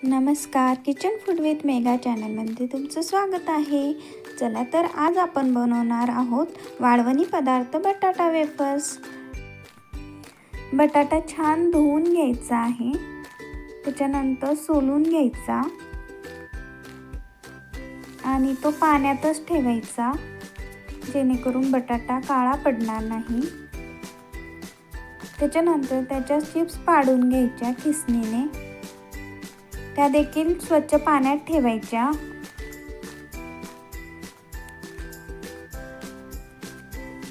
नमस्कार, kitchen food with mega चॅनलमध्ये तुमचं स्वागत आहे. चला तर आज आपण बनवणार आहोत वाळवणी पदार्थ बटाटा वेफर्स. बटाटा छान धुवून घ्यायचा आहे, त्याच्यानंतर सोलून घ्यायचा आणि तो पाण्यातच ठेवायचा, जेणेकरून बटाटा काळा पडणार नाही. त्याच्यानंतर त्याच्या चिप्स पाडून घ्यायच्या खिसणीने, त्या देखील स्वच्छ पाण्यात ठेवायच्या.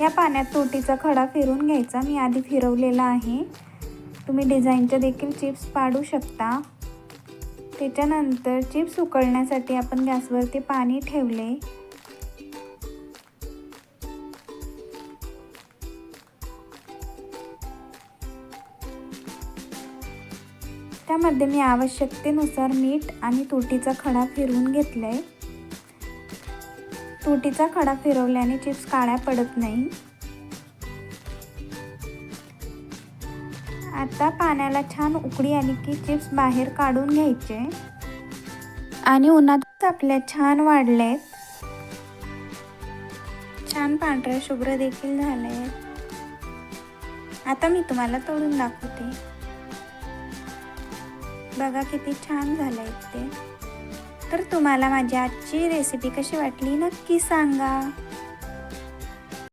या पाण्यात तुटीचा खडा फिरून घ्यायचा. मी आधी फिरवलेला आहे. तुम्ही डिझाईनचे देखील चिप्स पाडू शकता. त्याच्यानंतर चिप्स उकळण्यासाठी आपण गॅसवरती पाणी ठेवले. त्यामध्ये मी आवश्यकतेनुसार मीठ आणि तुटीचा खडा फिरवून घेतलाय. तुटीचा खडा फिरवल्याने चिप्स काळ्या पडत नाही. आता पाण्याला छान उकळी आली की चिप्स बाहेर काढून घ्यायचे आणि उन्हात आपल्या छान वाढलेत. छान पांढऱ्या शुभ्र देखील झाले. आता मी तुम्हाला तळून दाखवते. बघा किती छान झालंय ते. तर तुम्हाला माझी आजची रेसिपी कशी वाटली नक्की सांगा.